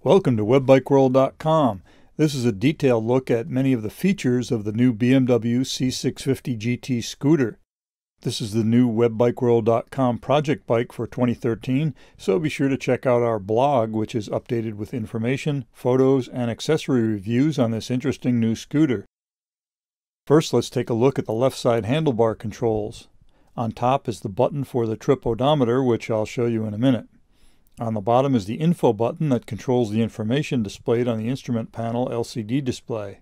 Welcome to webbikeworld.com. This is a detailed look at many of the features of the new BMW C650 GT scooter. This is the new webbikeworld.com project bike for 2013, so be sure to check out our blog, which is updated with information, photos, and accessory reviews on this interesting new scooter. First, let's take a look at the left side handlebar controls. On top is the button for the trip odometer, which I'll show you in a minute. On the bottom is the info button that controls the information displayed on the instrument panel LCD display.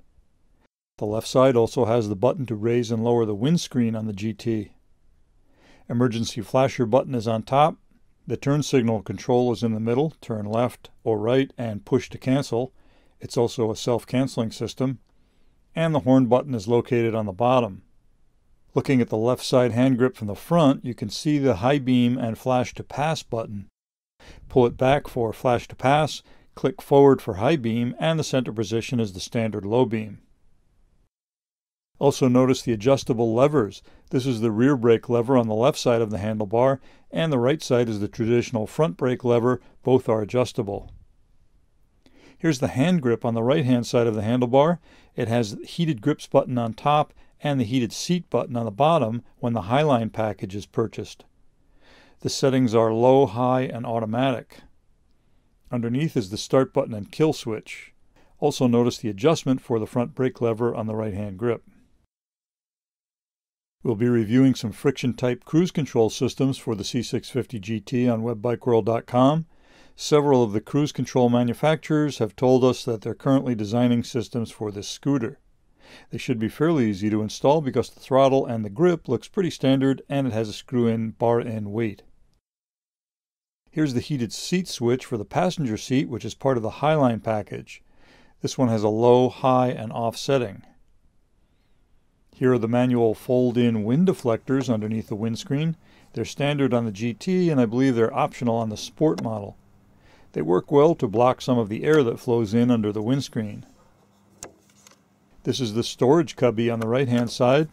The left side also has the button to raise and lower the windscreen on the GT. Emergency flasher button is on top. The turn signal control is in the middle, turn left or right and push to cancel. It's also a self-canceling system. And the horn button is located on the bottom. Looking at the left side hand grip from the front, you can see the high beam and flash to pass button. Pull it back for flash to pass, click forward for high beam, and the center position is the standard low beam. Also notice the adjustable levers. This is the rear brake lever on the left side of the handlebar, and the right side is the traditional front brake lever. Both are adjustable. Here's the hand grip on the right hand side of the handlebar. It has the heated grips button on top and the heated seat button on the bottom when the Highline package is purchased. The settings are low, high, and automatic. Underneath is the start button and kill switch. Also notice the adjustment for the front brake lever on the right-hand grip. We'll be reviewing some friction-type cruise control systems for the C650 GT on webbikeworld.com. Several of the cruise control manufacturers have told us that they're currently designing systems for this scooter. They should be fairly easy to install because the throttle and the grip looks pretty standard and it has a screw-in bar-in weight. Here's the heated seat switch for the passenger seat, which is part of the Highline package. This one has a low, high, and off setting. Here are the manual fold-in wind deflectors underneath the windscreen. They're standard on the GT, and I believe they're optional on the Sport model. They work well to block some of the air that flows in under the windscreen. This is the storage cubby on the right-hand side.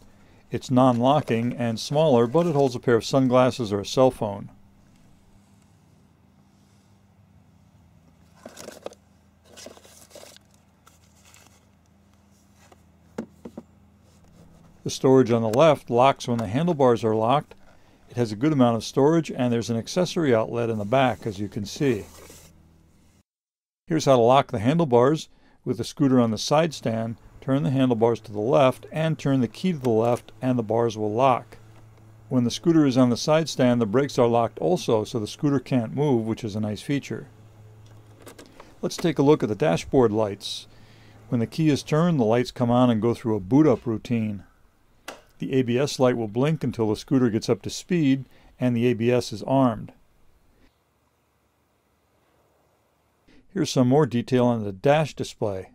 It's non-locking and smaller, but it holds a pair of sunglasses or a cell phone. The storage on the left locks when the handlebars are locked. It has a good amount of storage, and there's an accessory outlet in the back, as you can see. Here's how to lock the handlebars. With the scooter on the side stand, turn the handlebars to the left and turn the key to the left, and the bars will lock. When the scooter is on the side stand, the brakes are locked also, so the scooter can't move, which is a nice feature. Let's take a look at the dashboard lights. When the key is turned, the lights come on and go through a boot-up routine. The ABS light will blink until the scooter gets up to speed and the ABS is armed. Here's some more detail on the dash display.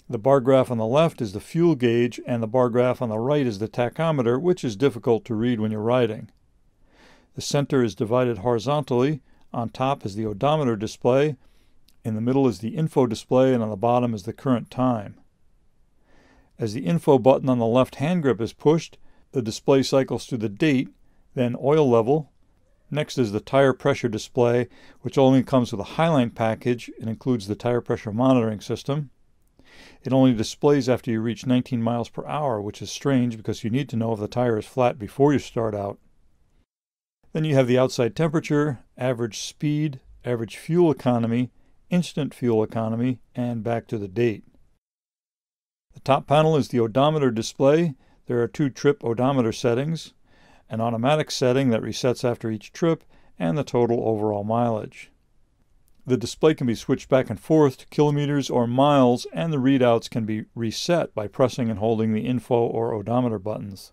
The bar graph on the left is the fuel gauge, and the bar graph on the right is the tachometer, which is difficult to read when you're riding. The center is divided horizontally. On top is the odometer display. In the middle is the info display, and on the bottom is the current time. As the info button on the left hand grip is pushed, the display cycles through the date, then oil level. Next is the tire pressure display, which only comes with a Highline package. It includes the tire pressure monitoring system. It only displays after you reach 19 miles per hour, which is strange because you need to know if the tire is flat before you start out. Then you have the outside temperature, average speed, average fuel economy, instant fuel economy, and back to the date. The top panel is the odometer display. There are two trip odometer settings, an automatic setting that resets after each trip, and the total overall mileage. The display can be switched back and forth to kilometers or miles, and the readouts can be reset by pressing and holding the info or odometer buttons.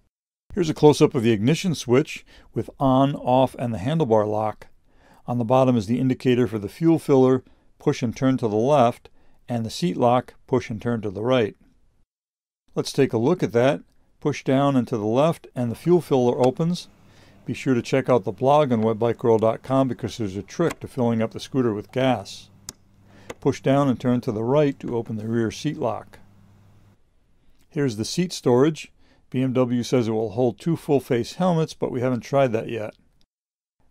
Here's a close-up of the ignition switch with on, off, and the handlebar lock. On the bottom is the indicator for the fuel filler, push and turn to the left, and the seat lock, push and turn to the right. Let's take a look at that. Push down and to the left and the fuel filler opens. Be sure to check out the blog on webbikeworld.com because there's a trick to filling up the scooter with gas. Push down and turn to the right to open the rear seat lock. Here's the seat storage. BMW says it will hold 2 full-face helmets, but we haven't tried that yet.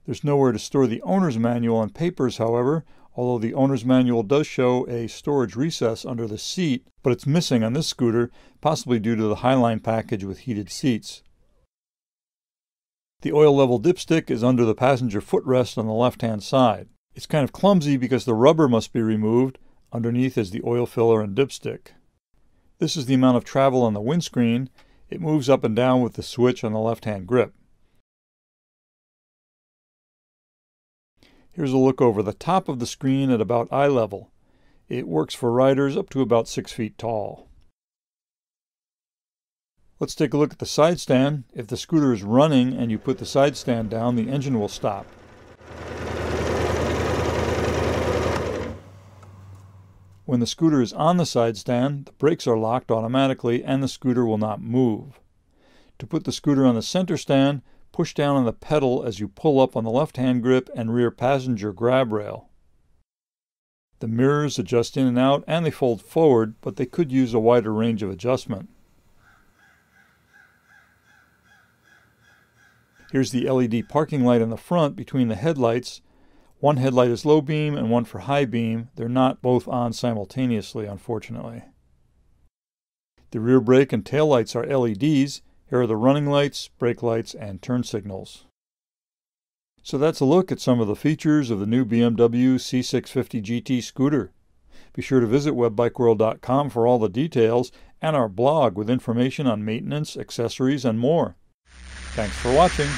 There's nowhere to store the owner's manual and papers, however. although the owner's manual does show a storage recess under the seat, but it's missing on this scooter, possibly due to the Highline package with heated seats. The oil level dipstick is under the passenger footrest on the left-hand side. It's kind of clumsy because the rubber must be removed. Underneath is the oil filler and dipstick. This is the amount of travel on the windscreen. It moves up and down with the switch on the left-hand grip. Here's a look over the top of the screen at about eye level. It works for riders up to about 6 feet tall. Let's take a look at the side stand. If the scooter is running and you put the side stand down, the engine will stop. When the scooter is on the side stand, the brakes are locked automatically and the scooter will not move. To put the scooter on the center stand, push down on the pedal as you pull up on the left-hand grip and rear passenger grab rail. The mirrors adjust in and out and they fold forward, but they could use a wider range of adjustment. Here's the LED parking light in the front between the headlights. One headlight is low beam and one for high beam. They're not both on simultaneously, unfortunately. The rear brake and tail lights are LEDs. Here are the running lights, brake lights, and turn signals. So that's a look at some of the features of the new BMW C650 GT scooter. Be sure to visit webbikeworld.com for all the details and our blog with information on maintenance, accessories, and more. Thanks for watching.